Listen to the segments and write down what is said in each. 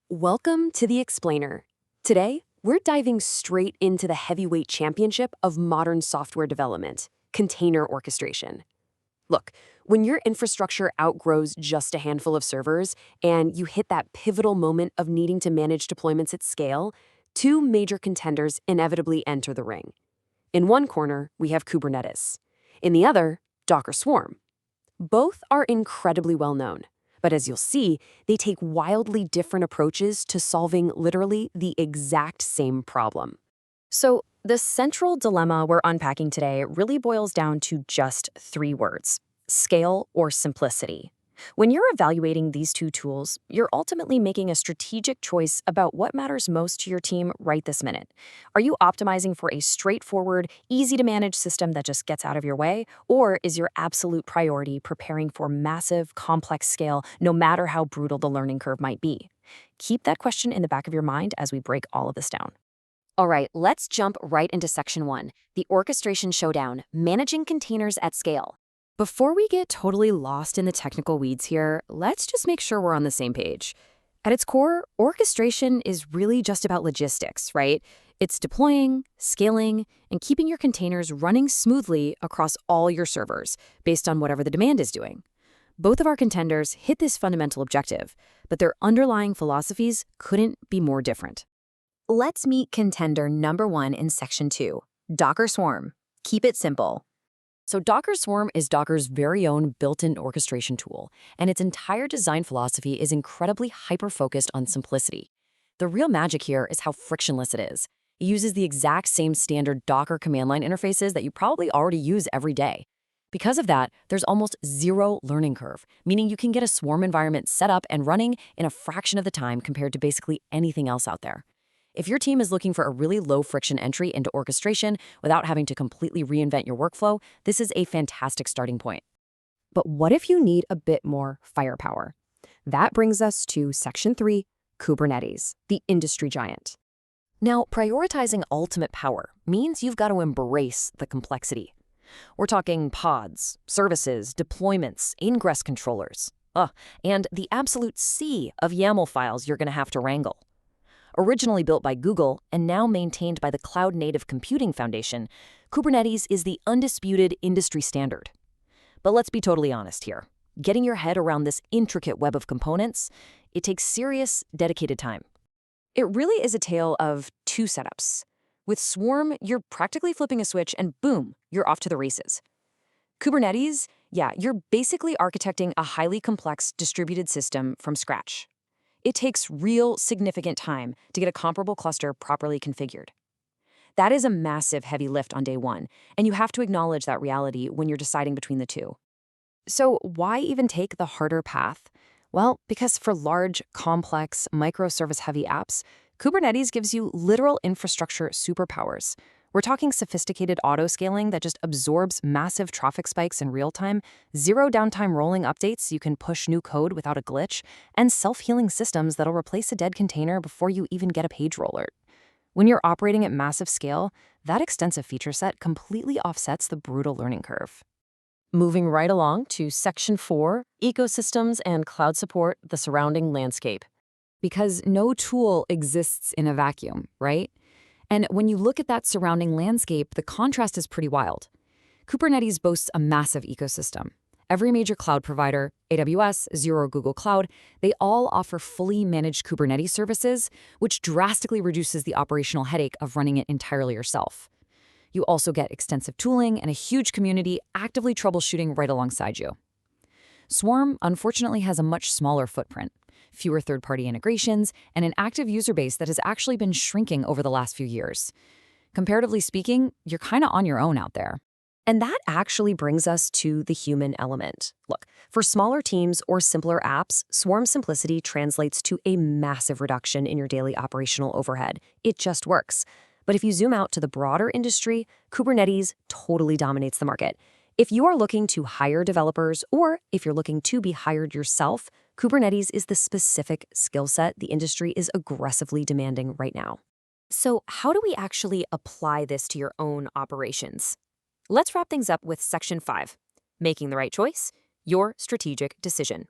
Welcome to The Explainer. Today, we're diving straight into the heavyweight championship of modern software development, container orchestration. Look, when your infrastructure outgrows just a handful of servers and you hit that pivotal moment of needing to manage deployments at scale, two major contenders inevitably enter the ring. In one corner, we have Kubernetes. In the other, Docker Swarm. Both are incredibly well known. But as you'll see, they take wildly different approaches to solving literally the exact same problem. So, the central dilemma we're unpacking today really boils down to just three words: scale or simplicity. When you're evaluating these two tools, you're ultimately making a strategic choice about what matters most to your team right this minute. Are you optimizing for a straightforward, easy-to-manage system that just gets out of your way? Or is your absolute priority preparing for massive, complex scale, no matter how brutal the learning curve might be? Keep that question in the back of your mind as we break all of this down. All right, let's jump right into section 1, the orchestration showdown, managing containers at scale. Before we get totally lost in the technical weeds here, let's just make sure we're on the same page. At its core, orchestration is really just about logistics, right? It's deploying, scaling, and keeping your containers running smoothly across all your servers, based on whatever the demand is doing. Both of our contenders hit this fundamental objective, but their underlying philosophies couldn't be more different. Let's meet contender number 1 in section 2, Docker Swarm. Keep it simple. So Docker Swarm is Docker's very own built-in orchestration tool, and its entire design philosophy is incredibly hyper-focused on simplicity. The real magic here is how frictionless it is. It uses the exact same standard Docker command line interfaces that you probably already use every day. Because of that, there's almost zero learning curve, meaning you can get a Swarm environment set up and running in a fraction of the time compared to basically anything else out there. If your team is looking for a really low-friction entry into orchestration without having to completely reinvent your workflow, this is a fantastic starting point. But what if you need a bit more firepower? That brings us to Section 3, Kubernetes, the industry giant. Now, prioritizing ultimate power means you've got to embrace the complexity. We're talking pods, services, deployments, ingress controllers, and the absolute sea of YAML files you're going to have to wrangle. Originally built by Google and now maintained by the Cloud Native Computing Foundation, Kubernetes is the undisputed industry standard. But let's be totally honest here. Getting your head around this intricate web of components, it takes serious, dedicated time. It really is a tale of two setups. With Swarm, you're practically flipping a switch and boom, you're off to the races. Kubernetes, you're basically architecting a highly complex distributed system from scratch. It takes real, significant time to get a comparable cluster properly configured. That is a massive heavy lift on day one, and you have to acknowledge that reality when you're deciding between the two. So why even take the harder path? Well, because for large, complex, microservice-heavy apps, Kubernetes gives you literal infrastructure superpowers. We're talking sophisticated autoscaling that just absorbs massive traffic spikes in real time, zero downtime rolling updates so you can push new code without a glitch, and self-healing systems that'll replace a dead container before you even get a page roller. When you're operating at massive scale, that extensive feature set completely offsets the brutal learning curve. Moving right along to Section 4, Ecosystems and Cloud Support, the Surrounding Landscape. Because no tool exists in a vacuum, right? And when you look at that surrounding landscape, the contrast is pretty wild. Kubernetes boasts a massive ecosystem. Every major cloud provider, AWS, Azure, Google Cloud, they all offer fully managed Kubernetes services, which drastically reduces the operational headache of running it entirely yourself. You also get extensive tooling and a huge community actively troubleshooting right alongside you. Swarm, unfortunately, has a much smaller footprint, fewer third-party integrations, and an active user base that has actually been shrinking over the last few years. Comparatively speaking, you're kind of on your own out there. And that actually brings us to the human element. Look, for smaller teams or simpler apps, Swarm simplicity translates to a massive reduction in your daily operational overhead. It just works. But if you zoom out to the broader industry, Kubernetes totally dominates the market. If you are looking to hire developers, or if you're looking to be hired yourself, Kubernetes is the specific skill set the industry is aggressively demanding right now. So how do we actually apply this to your own operations? Let's wrap things up with Section 5, making the right choice, your strategic decision.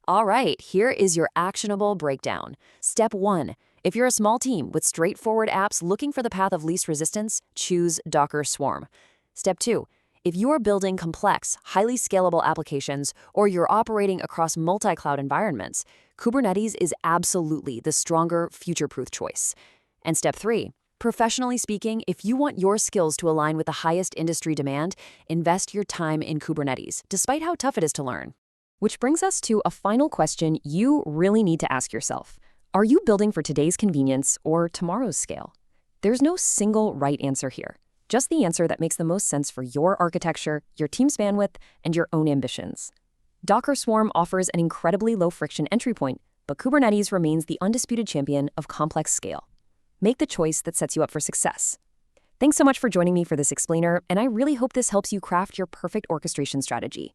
All right, here is your actionable breakdown. Step 1. If you're a small team with straightforward apps looking for the path of least resistance, choose Docker Swarm. Step 2. If you are building complex, highly scalable applications or you're operating across multi-cloud environments, Kubernetes is absolutely the stronger, future-proof choice. And step 3. Professionally speaking, if you want your skills to align with the highest industry demand, invest your time in Kubernetes, despite how tough it is to learn. Which brings us to a final question you really need to ask yourself. Are you building for today's convenience or tomorrow's scale? There's no single right answer here, just the answer that makes the most sense for your architecture, your team's bandwidth, and your own ambitions. Docker Swarm offers an incredibly low-friction entry point, but Kubernetes remains the undisputed champion of complex scale. Make the choice that sets you up for success. Thanks so much for joining me for this explainer, and I really hope this helps you craft your perfect orchestration strategy.